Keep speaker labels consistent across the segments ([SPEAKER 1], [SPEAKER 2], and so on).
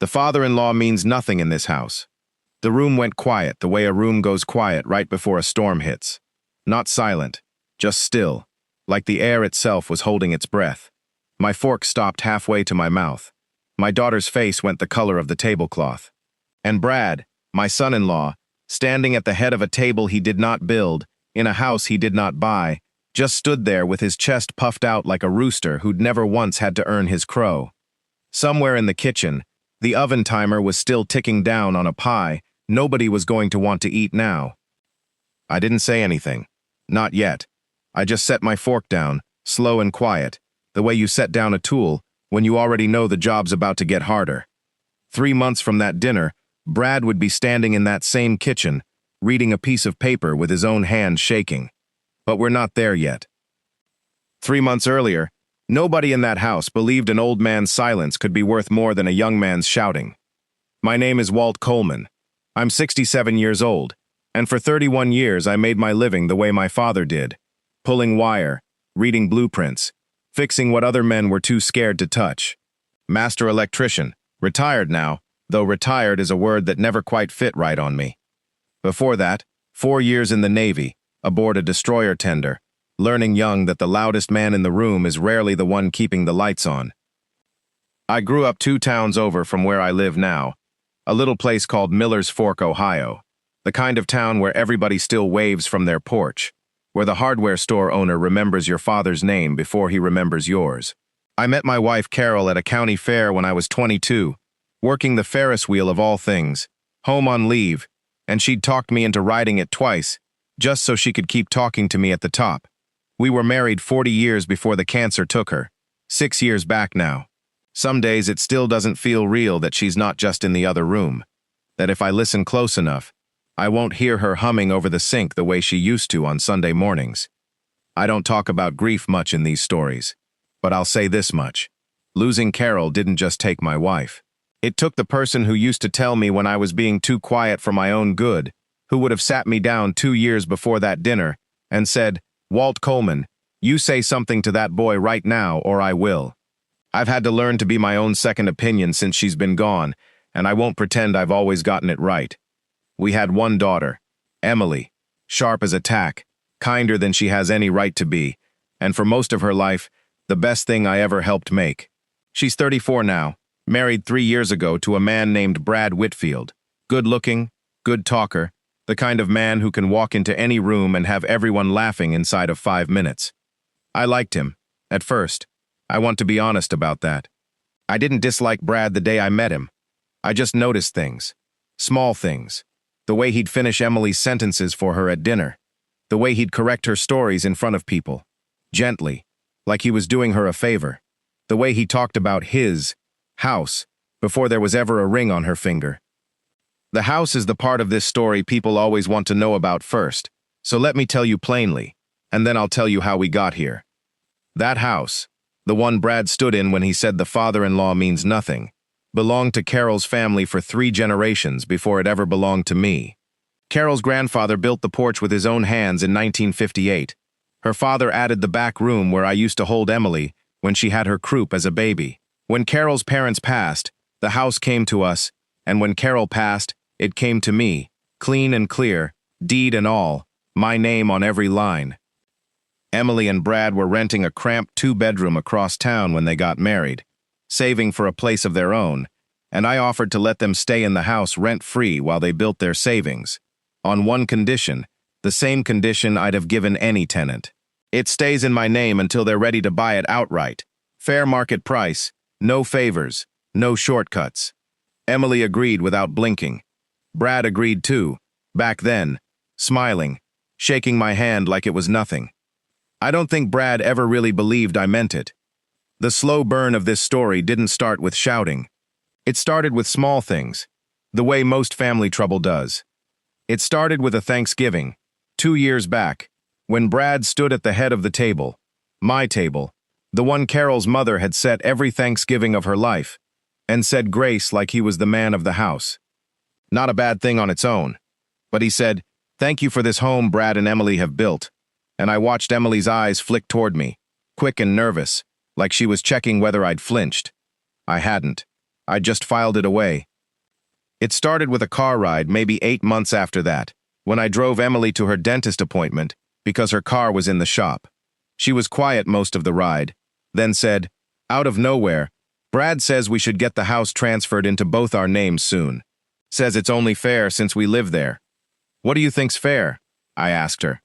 [SPEAKER 1] The father-in-law means nothing in this house. The room went quiet the way a room goes quiet right before a storm hits. Not silent, just still, like the air itself was holding its breath. My fork stopped halfway to my mouth. My daughter's face went the color of the tablecloth. And Brad, my son-in-law, standing at the head of a table he did not build, in a house he did not buy, just stood there with his chest puffed out like a rooster who'd never once had to earn his crow. Somewhere in the kitchen, the oven timer was still ticking down on a pie nobody was going to want to eat now. I didn't say anything. Not yet. I just set my fork down, slow and quiet, the way you set down a tool when you already know the job's about to get harder. 3 months from that dinner, Brad would be standing in that same kitchen, reading a piece of paper with his own hand shaking. But we're not there yet. 3 months earlier, nobody in that house believed an old man's silence could be worth more than a young man's shouting. My name is Walt Coleman. I'm 67 years old, and for 31 years I made my living the way my father did, pulling wire, reading blueprints, fixing what other men were too scared to touch. Master electrician, retired now, though retired is a word that never quite fit right on me. Before that, 4 years in the Navy, aboard a destroyer tender, learning young that the loudest man in the room is rarely the one keeping the lights on. I grew up 2 towns over from where I live now, a little place called Miller's Fork, Ohio, the kind of town where everybody still waves from their porch, where the hardware store owner remembers your father's name before he remembers yours. I met my wife Carol at a county fair when I was 22, working the Ferris wheel of all things, home on leave, and she'd talked me into riding it twice, just so she could keep talking to me at the top. We were married 40 years before the cancer took her, 6 years back now. Some days it still doesn't feel real that she's not just in the other room, that if I listen close enough, I won't hear her humming over the sink the way she used to on Sunday mornings. I don't talk about grief much in these stories, but I'll say this much. Losing Carol didn't just take my wife. It took the person who used to tell me when I was being too quiet for my own good, who would have sat me down 2 years before that dinner and said, "Walt Coleman, you say something to that boy right now or I will." I've had to learn to be my own second opinion since she's been gone, and I won't pretend I've always gotten it right. We had one daughter, Emily, sharp as a tack, kinder than she has any right to be, and for most of her life, the best thing I ever helped make. She's 34 now, married 3 years ago to a man named Brad Whitfield, good-looking, good talker, the kind of man who can walk into any room and have everyone laughing inside of 5 minutes. I liked him, at first. I want to be honest about that. I didn't dislike Brad the day I met him. I just noticed things. Small things. The way he'd finish Emily's sentences for her at dinner. The way he'd correct her stories in front of people. Gently, like he was doing her a favor. The way he talked about his house before there was ever a ring on her finger. The house is the part of this story people always want to know about first, so let me tell you plainly, and then I'll tell you how we got here. That house, the one Brad stood in when he said the father-in-law means nothing, belonged to Carol's family for 3 generations before it ever belonged to me. Carol's grandfather built the porch with his own hands in 1958. Her father added the back room where I used to hold Emily when she had her croup as a baby. When Carol's parents passed, the house came to us, and when Carol passed, it came to me, clean and clear, deed and all, my name on every line. Emily and Brad were renting a cramped 2-bedroom across town when they got married, saving for a place of their own, and I offered to let them stay in the house rent-free while they built their savings, on one condition, the same condition I'd have given any tenant. It stays in my name until they're ready to buy it outright. Fair market price, no favors, no shortcuts. Emily agreed without blinking. Brad agreed too, back then, smiling, shaking my hand like it was nothing. I don't think Brad ever really believed I meant it. The slow burn of this story didn't start with shouting. It started with small things, the way most family trouble does. It started with a Thanksgiving, 2 years back, when Brad stood at the head of the table, my table, the one Carol's mother had set every Thanksgiving of her life, and said grace like he was the man of the house. Not a bad thing on its own, but he said, "Thank you for this home Brad and Emily have built," and I watched Emily's eyes flick toward me, quick and nervous, like she was checking whether I'd flinched. I hadn't. I just filed it away. It started with a car ride maybe 8 months after that, when I drove Emily to her dentist appointment because her car was in the shop. She was quiet most of the ride, then said, out of nowhere, Brad says we should get the house transferred into both our names soon. Says it's only fair since we live there. What do you think's fair? I asked her.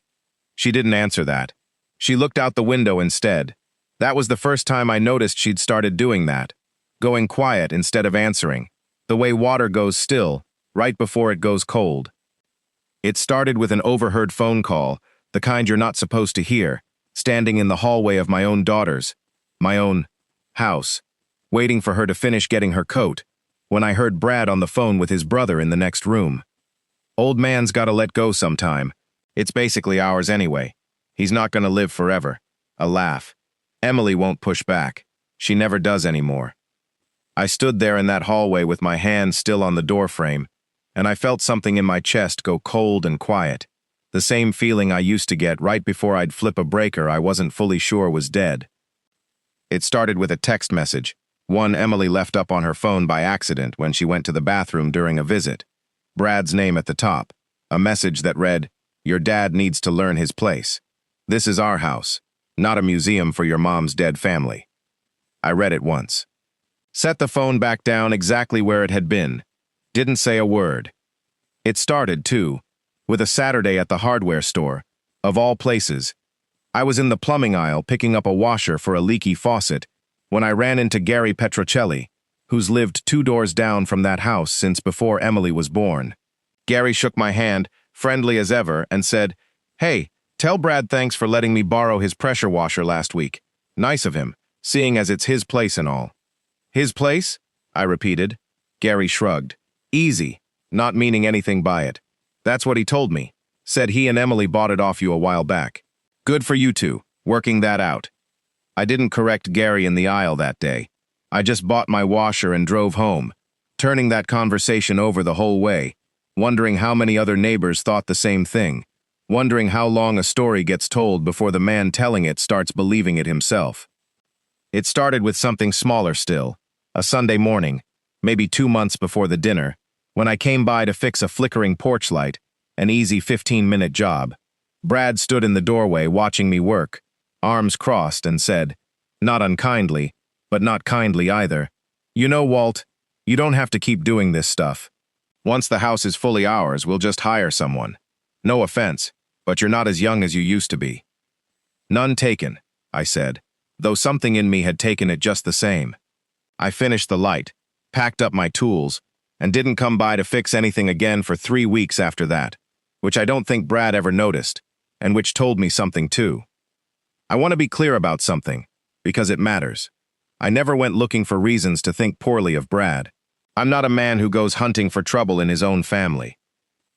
[SPEAKER 1] She didn't answer that. She looked out the window instead. That was the first time I noticed she'd started doing that, going quiet instead of answering, the way water goes still, right before it goes cold. It started with an overheard phone call, the kind you're not supposed to hear, standing in the hallway of my own daughter's, my own house, waiting for her to finish getting her coat, when I heard Brad on the phone with his brother in the next room. Old man's gotta let go sometime. It's basically ours anyway. He's not gonna live forever. A laugh. Emily won't push back. She never does anymore. I stood there in that hallway with my hand still on the doorframe, and I felt something in my chest go cold and quiet. The same feeling I used to get right before I'd flip a breaker I wasn't fully sure was dead. It started with a text message, one Emily left up on her phone by accident when she went to the bathroom during a visit. Brad's name at the top, a message that read, "Your dad needs to learn his place. This is our house, not a museum for your mom's dead family." I read it once. Set the phone back down exactly where it had been. Didn't say a word. It started, too, with a Saturday at the hardware store, of all places. I was in the plumbing aisle picking up a washer for a leaky faucet when I ran into Gary Petrocelli, who's lived 2 doors down from that house since before Emily was born. Gary shook my hand, friendly as ever, and said, "Hey, tell Brad thanks for letting me borrow his pressure washer last week. Nice of him, seeing as it's his place and all." "His place?" I repeated. Gary shrugged. "Easy, not meaning anything by it. That's what he told me. Said he and Emily bought it off you a while back. Good for you two, working that out." I didn't correct Gary in the aisle that day. I just bought my washer and drove home, turning that conversation over the whole way, wondering how many other neighbors thought the same thing, wondering how long a story gets told before the man telling it starts believing it himself. It started with something smaller still, a Sunday morning, maybe 2 months before the dinner, when I came by to fix a flickering porch light, an easy 15-minute job. Brad stood in the doorway watching me work, arms crossed, and said, not unkindly, but not kindly either, "You know, Walt, you don't have to keep doing this stuff. Once the house is fully ours, we'll just hire someone. No offense, but you're not as young as you used to be." "None taken," I said, though something in me had taken it just the same. I finished the light, packed up my tools, and didn't come by to fix anything again for 3 weeks after that, which I don't think Brad ever noticed, and which told me something too. I want to be clear about something, because it matters. I never went looking for reasons to think poorly of Brad. I'm not a man who goes hunting for trouble in his own family.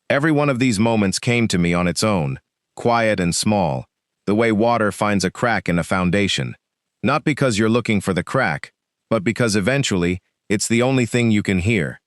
[SPEAKER 1] Every one of these moments came to me on its own, quiet and small, the way water finds a crack in a foundation. Not because you're looking for the crack, but because eventually, it's the only thing you can hear.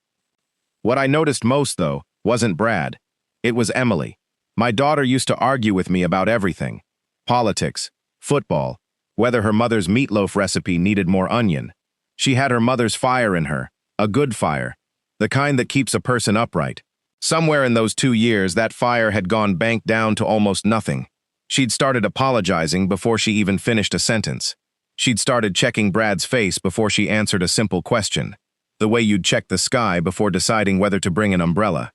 [SPEAKER 1] What I noticed most, though, wasn't Brad. It was Emily. My daughter used to argue with me about everything. Politics, football, whether her mother's meatloaf recipe needed more onion. She had her mother's fire in her, a good fire, the kind that keeps a person upright. Somewhere in those 2 years, that fire had gone banked down to almost nothing. She'd started apologizing before she even finished a sentence. She'd started checking Brad's face before she answered a simple question, the way you'd check the sky before deciding whether to bring an umbrella.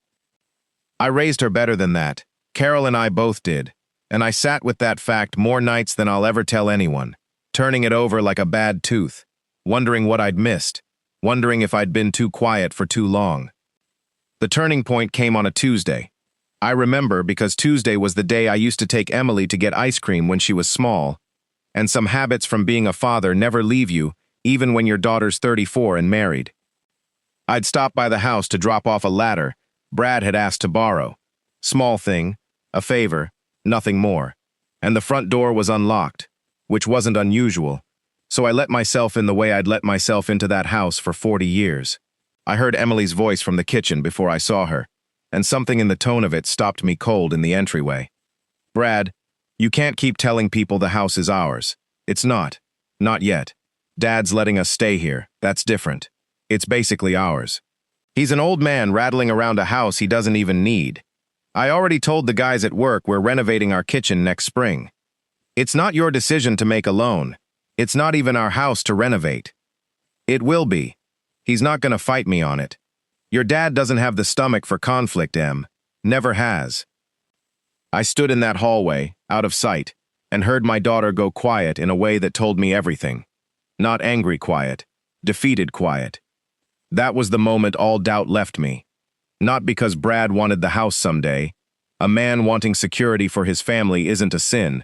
[SPEAKER 1] I raised her better than that. Carol and I both did, and I sat with that fact more nights than I'll ever tell anyone, turning it over like a bad tooth, wondering what I'd missed, wondering if I'd been too quiet for too long. The turning point came on a Tuesday. I remember because Tuesday was the day I used to take Emily to get ice cream when she was small, and some habits from being a father never leave you, even when your daughter's 34 and married. I'd stop by the house to drop off a ladder Brad had asked to borrow. Small thing, a favor, nothing more. And the front door was unlocked, which wasn't unusual, so I let myself in the way I'd let myself into that house for 40 years. I heard Emily's voice from the kitchen before I saw her, and something in the tone of it stopped me cold in the entryway. "Brad, you can't keep telling people the house is ours. It's not. Not yet. Dad's letting us stay here. That's different. It's basically ours. He's an old man rattling around a house he doesn't even need. I already told the guys at work we're renovating our kitchen next spring. It's not your decision to make alone. It's not even our house to renovate. It will be. He's not going to fight me on it. Your dad doesn't have the stomach for conflict, Em. Never has. I stood in that hallway, out of sight, and heard my daughter go quiet in a way that told me everything. Not angry quiet, defeated quiet. That was the moment all doubt left me. Not because Brad wanted the house someday. A man wanting security for his family isn't a sin,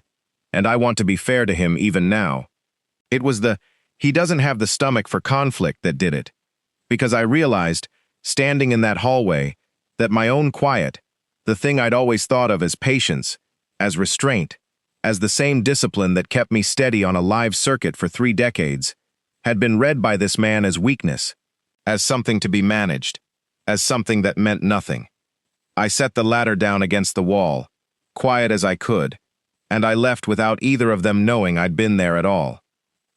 [SPEAKER 1] and I want to be fair to him even now. It was he doesn't have the stomach for conflict that did it. Because I realized, standing in that hallway, that my own quiet, the thing I'd always thought of as patience, as restraint, as the same discipline that kept me steady on a live circuit for 3 decades, had been read by this man as weakness, as something to be managed, as something that meant nothing. I set the ladder down against the wall, quiet as I could, and I left without either of them knowing I'd been there at all.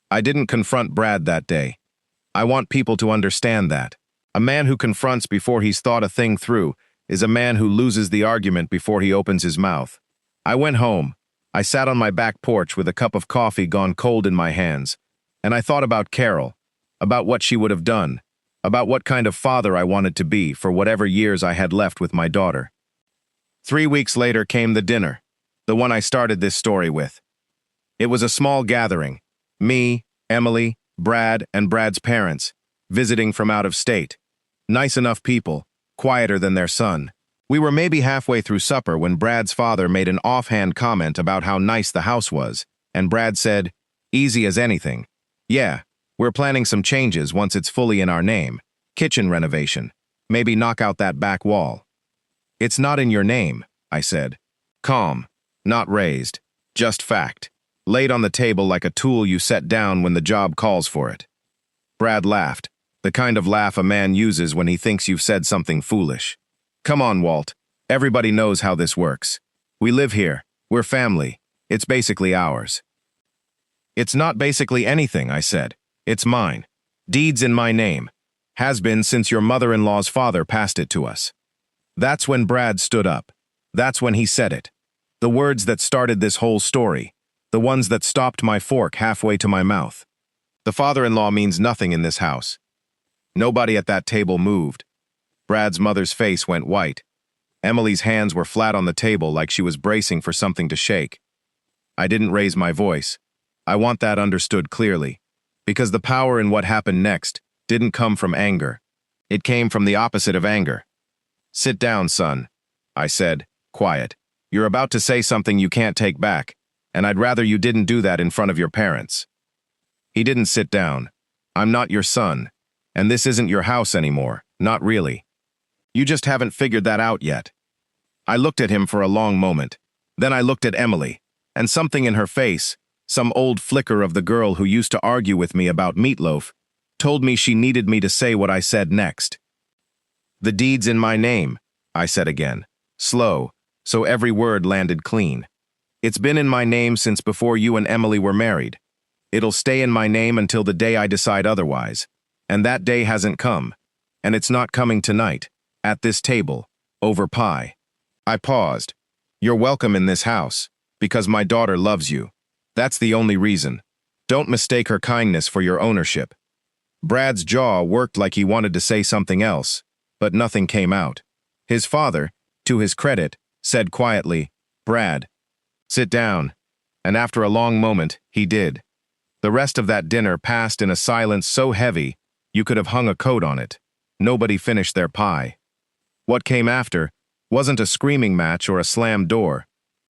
[SPEAKER 1] I didn't confront Brad that day. I want people to understand that. A man who confronts before he's thought a thing through is a man who loses the argument before he opens his mouth. I went home. I sat on my back porch with a cup of coffee gone cold in my hands, and I thought about Carol, about what she would have done, about what kind of father I wanted to be for whatever years I had left with my daughter. 3 weeks later came the dinner, the one I started this story with. It was a small gathering, me, Emily, Brad, and Brad's parents, visiting from out of state. Nice enough people, quieter than their son. We were maybe halfway through supper when Brad's father made an offhand comment about how nice the house was, and Brad said, "Easy as anything. Yeah, we're planning some changes once it's fully in our name. Kitchen renovation. Maybe knock out that back wall." "It's not in your name," I said. Calm, not raised, just fact. Laid on the table like a tool you set down when the job calls for it. Brad laughed, the kind of laugh a man uses when he thinks you've said something foolish. "Come on, Walt. Everybody knows how this works. We live here. We're family. It's basically ours." "It's not basically anything," I said. "It's mine. Deed's in my name. Has been since your mother-in-law's father passed it to us." That's when Brad stood up. That's when he said it. The words that started this whole story. The ones that stopped my fork halfway to my mouth. The father-in-law means nothing in this house. Nobody at that table moved. Brad's mother's face went white. Emily's hands were flat on the table like she was bracing for something to shake. I didn't raise my voice. I want that understood clearly, because the power in what happened next didn't come from anger. It came from the opposite of anger. "Sit down, son," I said, quiet. "You're about to say something you can't take back, and I'd rather you didn't do that in front of your parents." He didn't sit down. "I'm not your son, and this isn't your house anymore, not really. You just haven't figured that out yet." I looked at him for a long moment. Then I looked at Emily, and something in her face, some old flicker of the girl who used to argue with me about meatloaf, told me she needed me to say what I said next. "The deed's in my name," I said again, slow, so every word landed clean. "It's been in my name since before you and Emily were married. It'll stay in my name until the day I decide otherwise. And that day hasn't come. And it's not coming tonight, at this table, over pie." I paused. "You're welcome in this house, because my daughter loves you. That's the only reason. Don't mistake her kindness for your ownership." Brad's jaw worked like he wanted to say something else, but nothing came out. His father, to his credit, said quietly, "Brad, sit down." And after a long moment, he did. The rest of that dinner passed in a silence so heavy, you could have hung a coat on it. Nobody finished their pie. What came after wasn't a screaming match or a slammed door.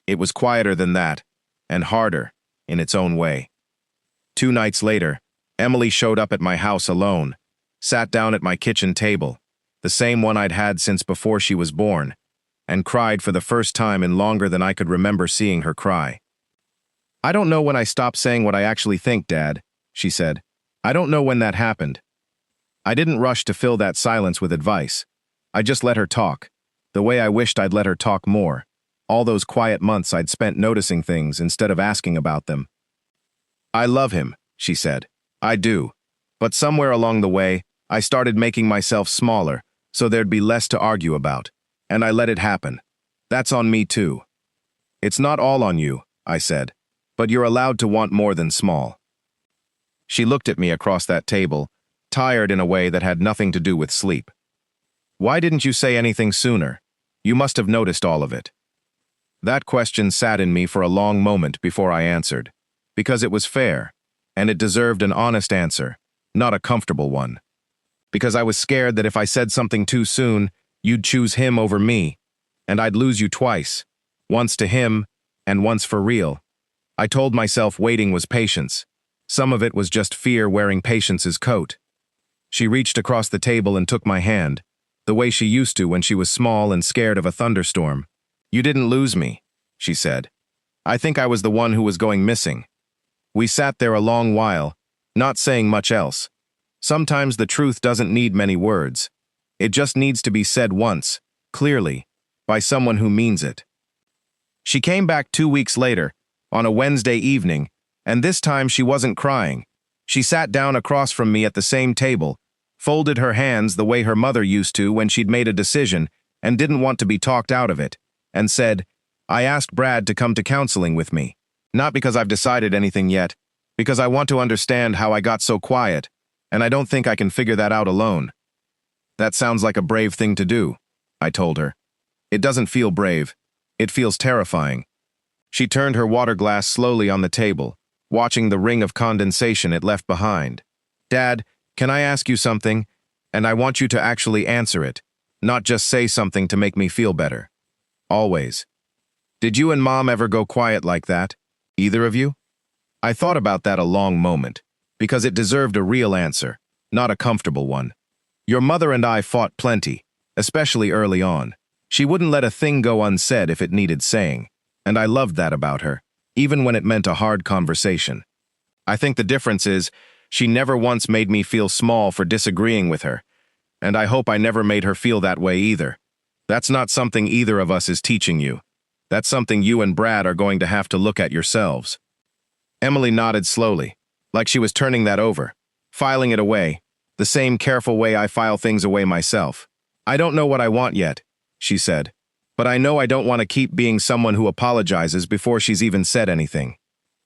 [SPEAKER 1] It was quieter than that, and harder, in its own way. 2 nights later, Emily showed up at my house alone, sat down at my kitchen table, the same one I'd had since before she was born, and cried for the first time in longer than I could remember seeing her cry. "I don't know when I stopped saying what I actually think, Dad," she said. "I don't know when that happened." I didn't rush to fill that silence with advice. I just let her talk, the way I wished I'd let her talk more, all those quiet months I'd spent noticing things instead of asking about them. "I love him," she said. "I do. But somewhere along the way, I started making myself smaller, so there'd be less to argue about. And I let it happen. That's on me too. It's not all on you, I said, but you're allowed to want more than small. She looked at me across that table, tired in a way that had nothing to do with sleep. Why didn't you say anything sooner? You must have noticed all of it. That question sat in me for a long moment before I answered, because it was fair, and it deserved an honest answer, not a comfortable one. Because I was scared that if I said something too soon, you'd choose him over me, and I'd lose you twice, once to him and once for real. I told myself waiting was patience. Some of it was just fear wearing patience's coat. She reached across the table and took my hand, the way she used to when she was small and scared of a thunderstorm. You didn't lose me, she said. I think I was the one who was going missing. We sat there a long while, not saying much else. Sometimes the truth doesn't need many words. It just needs to be said once, clearly, by someone who means it. She came back 2 weeks later, on a Wednesday evening, and this time she wasn't crying. She sat down across from me at the same table, folded her hands the way her mother used to when she'd made a decision and didn't want to be talked out of it, and said, I asked Brad to come to counseling with me. Not because I've decided anything yet, because I want to understand how I got so quiet, and I don't think I can figure that out alone. That sounds like a brave thing to do, I told her. It doesn't feel brave. It feels terrifying. She turned her water glass slowly on the table, watching the ring of condensation it left behind. Dad, can I ask you something? And I want you to actually answer it, not just say something to make me feel better. Always. Did you and Mom ever go quiet like that? Either of you? I thought about that a long moment, because it deserved a real answer, not a comfortable one. Your mother and I fought plenty, especially early on. She wouldn't let a thing go unsaid if it needed saying, and I loved that about her, even when it meant a hard conversation. I think the difference is, she never once made me feel small for disagreeing with her, and I hope I never made her feel that way either. That's not something either of us is teaching you. That's something you and Brad are going to have to look at yourselves. Emily nodded slowly, like she was turning that over, filing it away, the same careful way I file things away myself. I don't know what I want yet, she said, but I know I don't want to keep being someone who apologizes before she's even said anything.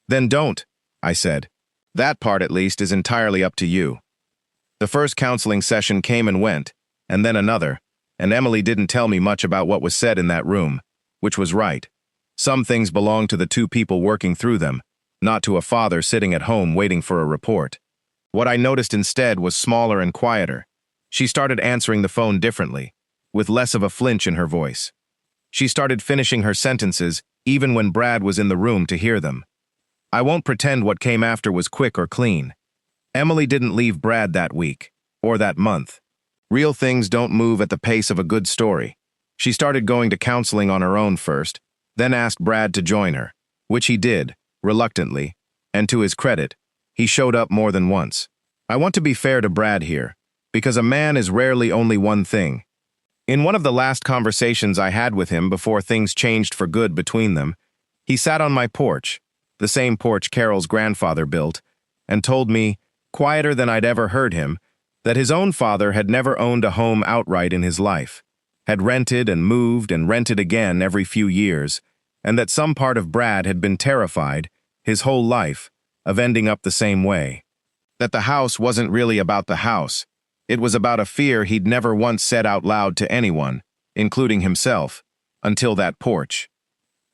[SPEAKER 1] Then don't, I said. That part, at least, is entirely up to you. The first counseling session came and went, and then another, and Emily didn't tell me much about what was said in that room, which was right. Some things belonged to the two people working through them, not to a father sitting at home waiting for a report. What I noticed instead was smaller and quieter. She started answering the phone differently, with less of a flinch in her voice. She started finishing her sentences even when Brad was in the room to hear them. I won't pretend what came after was quick or clean. Emily didn't leave Brad that week, or that month. Real things don't move at the pace of a good story. She started going to counseling on her own first, then asked Brad to join her, which he did, reluctantly, and to his credit, he showed up more than once. I want to be fair to Brad here, because a man is rarely only one thing. In one of the last conversations I had with him before things changed for good between them, he sat on my porch, the same porch Carol's grandfather built, and told me, quieter than I'd ever heard him, that his own father had never owned a home outright in his life, had rented and moved and rented again every few years, and that some part of Brad had been terrified, his whole life, of ending up the same way. That the house wasn't really about the house. It was about a fear he'd never once said out loud to anyone, including himself, until that porch.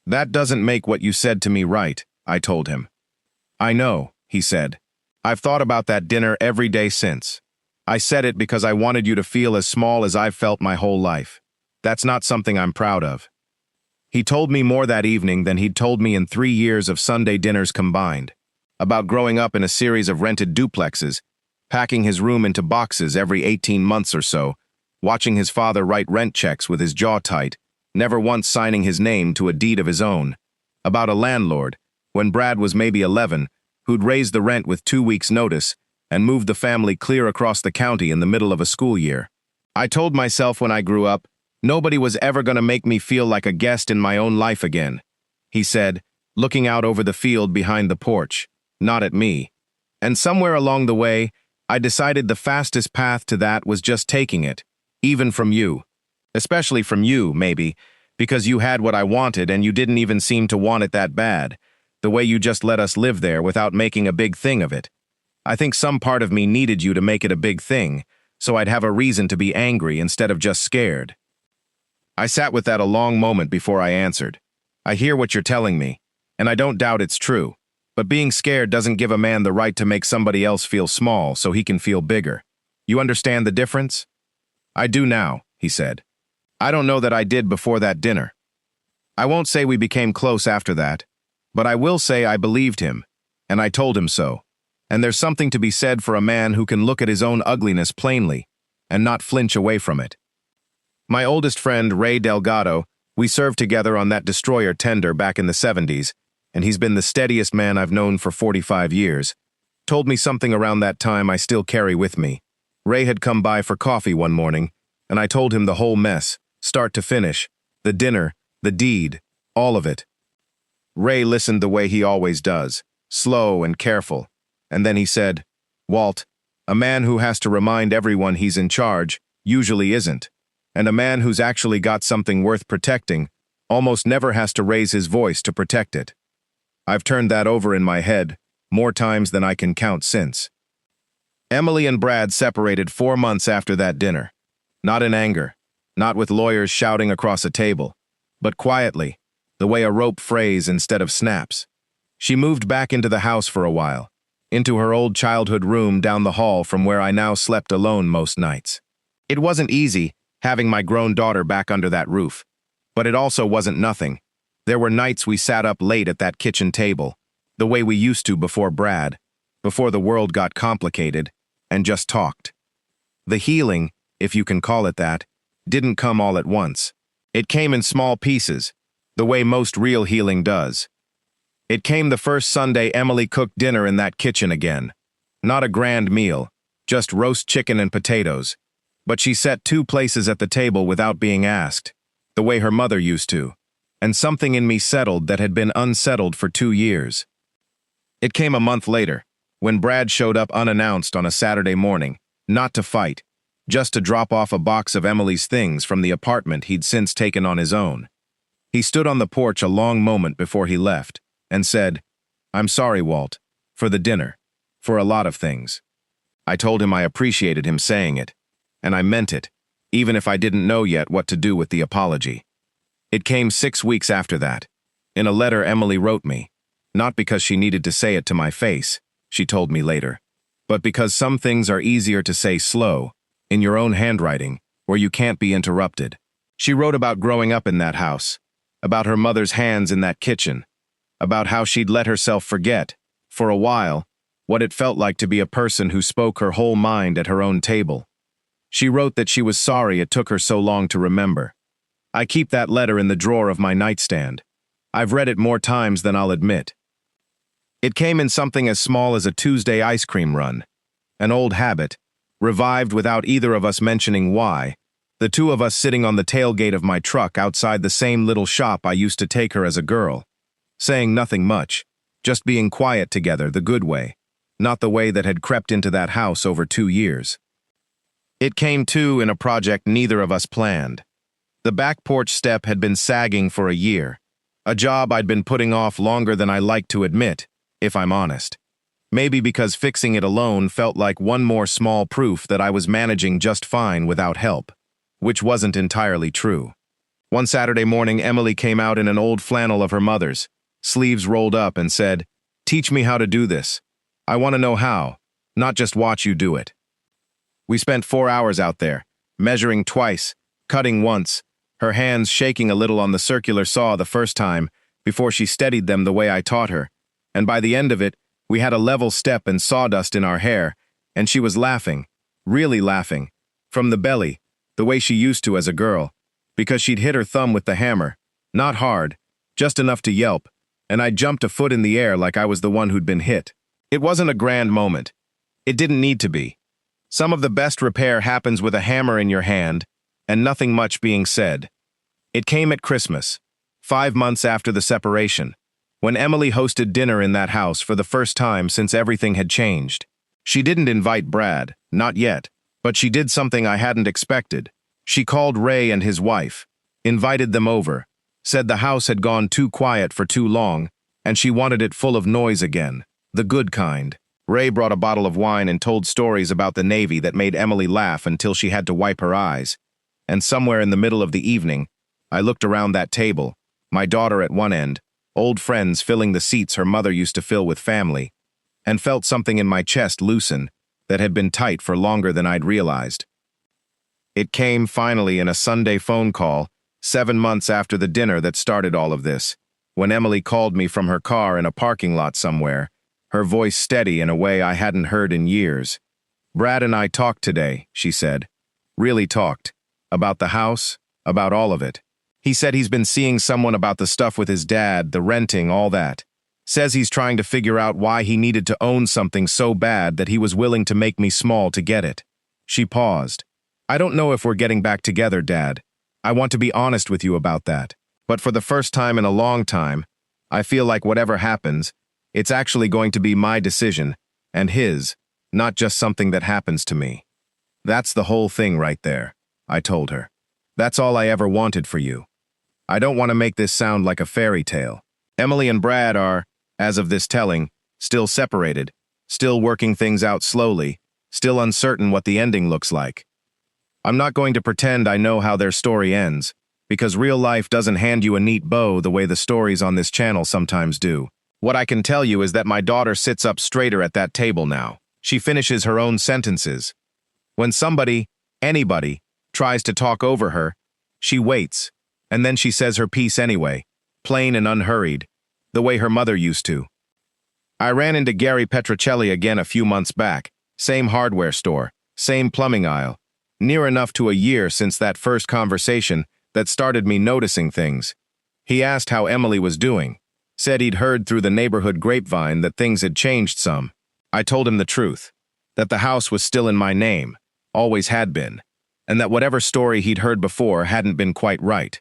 [SPEAKER 1] That doesn't make what you said to me right, I told him. I know, he said. I've thought about that dinner every day since. I said it because I wanted you to feel as small as I've felt my whole life. That's not something I'm proud of. He told me more that evening than he'd told me in 3 years of Sunday dinners combined, about growing up in a series of rented duplexes, packing his room into boxes every 18 months or so, watching his father write rent checks with his jaw tight, never once signing his name to a deed of his own, about a landlord, when Brad was maybe 11, who'd raised the rent with 2 weeks' notice and moved the family clear across the county in the middle of a school year. I told myself when I grew up, nobody was ever going to make me feel like a guest in my own life again, he said, looking out over the field behind the porch, not at me. And somewhere along the way, I decided the fastest path to that was just taking it, even from you. Especially from you, maybe, because you had what I wanted and you didn't even seem to want it that bad, the way you just let us live there without making a big thing of it. I think some part of me needed you to make it a big thing, so I'd have a reason to be angry instead of just scared. I sat with that a long moment before I answered. I hear what you're telling me, and I don't doubt it's true, but being scared doesn't give a man the right to make somebody else feel small so he can feel bigger. You understand the difference? I do now, he said. I don't know that I did before that dinner. I won't say we became close after that, but I will say I believed him, and I told him so. And there's something to be said for a man who can look at his own ugliness plainly and not flinch away from it. My oldest friend, Ray Delgado, we served together on that destroyer tender back in the 70s, and he's been the steadiest man I've known for 45 years, told me something around that time I still carry with me. Ray had come by for coffee one morning, and I told him the whole mess, start to finish, the dinner, the deed, all of it. Ray listened the way he always does, slow and careful, and then he said, Walt, a man who has to remind everyone he's in charge usually isn't, and a man who's actually got something worth protecting almost never has to raise his voice to protect it. I've turned that over in my head more times than I can count since. Emily and Brad separated 4 months after that dinner. Not in anger, not with lawyers shouting across a table, but quietly, the way a rope frays instead of snaps. She moved back into the house for a while, into her old childhood room down the hall from where I now slept alone most nights. It wasn't easy, having my grown daughter back under that roof, but it also wasn't nothing. There were nights we sat up late at that kitchen table, the way we used to before Brad, before the world got complicated, and just talked. The healing, if you can call it that, didn't come all at once. It came in small pieces, the way most real healing does. It came the first Sunday Emily cooked dinner in that kitchen again. Not a grand meal, just roast chicken and potatoes. But she set 2 places at the table without being asked, the way her mother used to, and something in me settled that had been unsettled for 2 years. It came a month later, when Brad showed up unannounced on a Saturday morning, not to fight, just to drop off a box of Emily's things from the apartment he'd since taken on his own. He stood on the porch a long moment before he left, and said, I'm sorry, Walt, for the dinner, for a lot of things. I told him I appreciated him saying it, and I meant it, even if I didn't know yet what to do with the apology. It came 6 weeks after that, in a letter Emily wrote me, not because she needed to say it to my face, she told me later, but because some things are easier to say slow, in your own handwriting, where you can't be interrupted. She wrote about growing up in that house, about her mother's hands in that kitchen, about how she'd let herself forget, for a while, what it felt like to be a person who spoke her whole mind at her own table. She wrote that she was sorry it took her so long to remember. I keep that letter in the drawer of my nightstand. I've read it more times than I'll admit. It came in something as small as a Tuesday ice cream run, an old habit, revived without either of us mentioning why, the 2 of us sitting on the tailgate of my truck outside the same little shop I used to take her as a girl, saying nothing much, just being quiet together the good way, not the way that had crept into that house over 2 years. It came too in a project neither of us planned. The back porch step had been sagging for a year, a job I'd been putting off longer than I liked to admit, if I'm honest. Maybe because fixing it alone felt like one more small proof that I was managing just fine without help, which wasn't entirely true. One Saturday morning, Emily came out in an old flannel of her mother's, sleeves rolled up, and said, "Teach me how to do this. I want to know how, not just watch you do it." We spent 4 hours out there, measuring twice, cutting once, her hands shaking a little on the circular saw the first time before she steadied them the way I taught her, and by the end of it, we had a level step and sawdust in our hair, and she was laughing, really laughing, from the belly, the way she used to as a girl, because she'd hit her thumb with the hammer, not hard, just enough to yelp, and I jumped a foot in the air like I was the one who'd been hit. It wasn't a grand moment. It didn't need to be. Some of the best repair happens with a hammer in your hand, and nothing much being said. It came at Christmas, 5 months after the separation, when Emily hosted dinner in that house for the first time since everything had changed. She didn't invite Brad, not yet, but she did something I hadn't expected. She called Ray and his wife, invited them over, said the house had gone too quiet for too long, and she wanted it full of noise again, the good kind. Ray brought a bottle of wine and told stories about the Navy that made Emily laugh until she had to wipe her eyes. And somewhere in the middle of the evening, I looked around that table, my daughter at one end, old friends filling the seats her mother used to fill with family, and felt something in my chest loosen that had been tight for longer than I'd realized. It came finally in a Sunday phone call, 7 months after the dinner that started all of this, when Emily called me from her car in a parking lot somewhere, her voice steady in a way I hadn't heard in years. "Brad and I talked today," she said. "Really talked. About the house, about all of it. He said he's been seeing someone about the stuff with his dad, the renting, all that. Says he's trying to figure out why he needed to own something so bad that he was willing to make me small to get it." She paused. "I don't know if we're getting back together, Dad. I want to be honest with you about that. But for the first time in a long time, I feel like whatever happens, it's actually going to be my decision, and his, not just something that happens to me. That's the whole thing right there," I told her. "That's all I ever wanted for you. I don't want to make this sound like a fairy tale. Emily and Brad are, as of this telling, still separated, still working things out slowly, still uncertain what the ending looks like. I'm not going to pretend I know how their story ends, because real life doesn't hand you a neat bow the way the stories on this channel sometimes do. What I can tell you is that my daughter sits up straighter at that table now. She finishes her own sentences. When somebody, anybody, tries to talk over her, she waits, and then she says her piece anyway, plain and unhurried, the way her mother used to. I ran into Gary Petrocelli again a few months back, same hardware store, same plumbing aisle, near enough to a year since that first conversation that started me noticing things. He asked how Emily was doing, said he'd heard through the neighborhood grapevine that things had changed some. I told him the truth, that the house was still in my name, always had been, and that whatever story he'd heard before hadn't been quite right.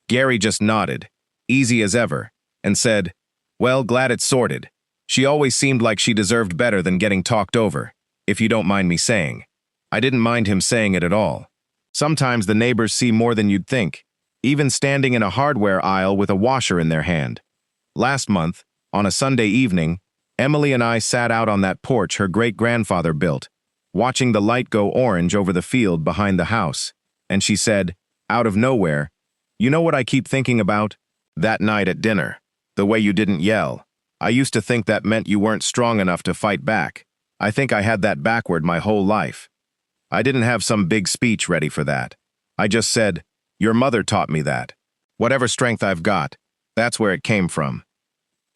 [SPEAKER 1] Gary just nodded, easy as ever, and said, "Well, glad it's sorted. She always seemed like she deserved better than getting talked over, if you don't mind me saying." I didn't mind him saying it at all. Sometimes the neighbors see more than you'd think, even standing in a hardware aisle with a washer in their hand. Last month, on a Sunday evening, Emily and I sat out on that porch her great-grandfather built, watching the light go orange over the field behind the house, and she said, out of nowhere, "You know what I keep thinking about? That night at dinner, the way you didn't yell. I used to think that meant you weren't strong enough to fight back. I think I had that backward my whole life. I didn't have some big speech ready for that. I just said, 'Your mother taught me that. Whatever strength I've got, that's where it came from.'"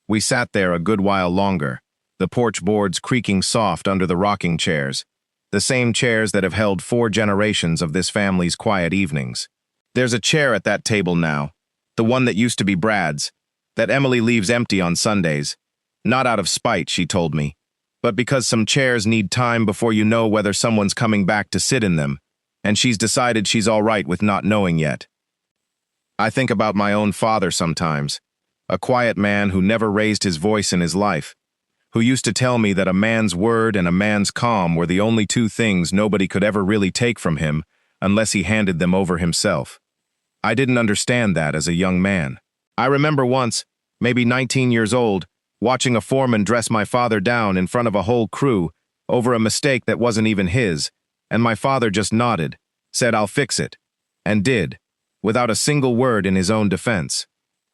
[SPEAKER 1] We sat there a good while longer, the porch boards creaking soft under the rocking chairs, the same chairs that have held 4 generations of this family's quiet evenings. There's a chair at that table now, the one that used to be Brad's, that Emily leaves empty on Sundays. Not out of spite, she told me, but because some chairs need time before you know whether someone's coming back to sit in them, and she's decided she's all right with not knowing yet. I think about my own father sometimes, a quiet man who never raised his voice in his life, who used to tell me that a man's word and a man's calm were the only 2 things nobody could ever really take from him unless he handed them over himself. I didn't understand that as a young man. I remember once, maybe 19 years old, watching a foreman dress my father down in front of a whole crew over a mistake that wasn't even his, and my father just nodded, said, "I'll fix it," and did, without a single word in his own defense.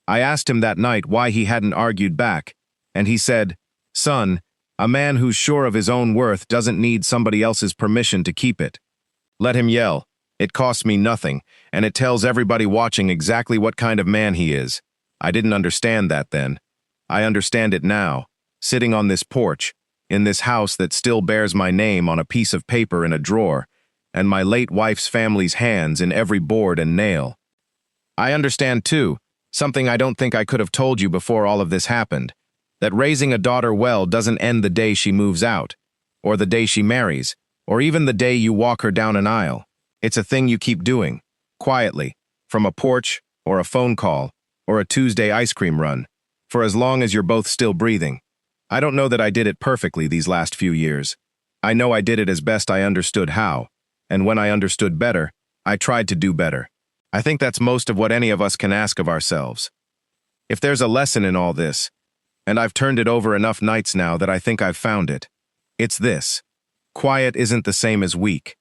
[SPEAKER 1] I asked him that night why he hadn't argued back, and he said, "Son, a man who's sure of his own worth doesn't need somebody else's permission to keep it. Let him yell. It costs me nothing, and it tells everybody watching exactly what kind of man he is." I didn't understand that then. I understand it now, sitting on this porch, in this house that still bears my name on a piece of paper in a drawer, and my late wife's family's hands in every board and nail. I understand, too, something I don't think I could have told you before all of this happened, that raising a daughter well doesn't end the day she moves out, or the day she marries, or even the day you walk her down an aisle. It's a thing you keep doing, quietly, from a porch, or a phone call, or a Tuesday ice cream run, for as long as you're both still breathing. I don't know that I did it perfectly these last few years. I know I did it as best I understood how, and when I understood better, I tried to do better. I think that's most of what any of us can ask of ourselves. If there's a lesson in all this, and I've turned it over enough nights now that I think I've found it, it's this. Quiet isn't the same as weak,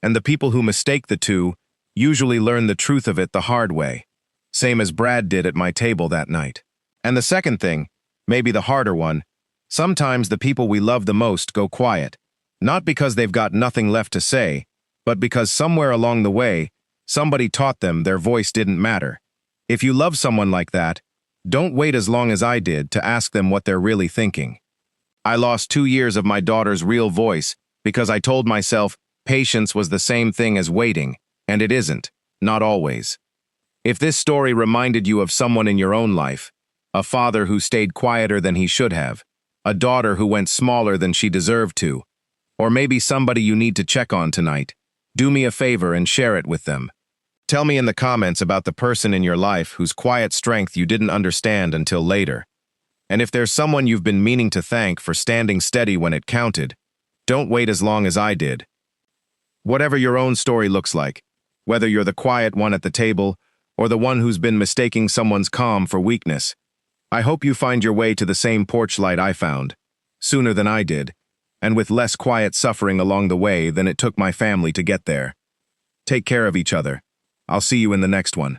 [SPEAKER 1] and the people who mistake the two usually learn the truth of it the hard way, same as Brad did at my table that night. And the second thing, maybe the harder one, sometimes the people we love the most go quiet, not because they've got nothing left to say, but because somewhere along the way, somebody taught them their voice didn't matter. If you love someone like that, don't wait as long as I did to ask them what they're really thinking. I lost 2 years of my daughter's real voice because I told myself patience was the same thing as waiting, and it isn't, not always. If this story reminded you of someone in your own life, a father who stayed quieter than he should have, a daughter who went smaller than she deserved to, or maybe somebody you need to check on tonight, do me a favor and share it with them. Tell me in the comments about the person in your life whose quiet strength you didn't understand until later. And if there's someone you've been meaning to thank for standing steady when it counted, don't wait as long as I did. Whatever your own story looks like, whether you're the quiet one at the table or the one who's been mistaking someone's calm for weakness, I hope you find your way to the same porch light I found, sooner than I did, and with less quiet suffering along the way than it took my family to get there. Take care of each other. I'll see you in the next one.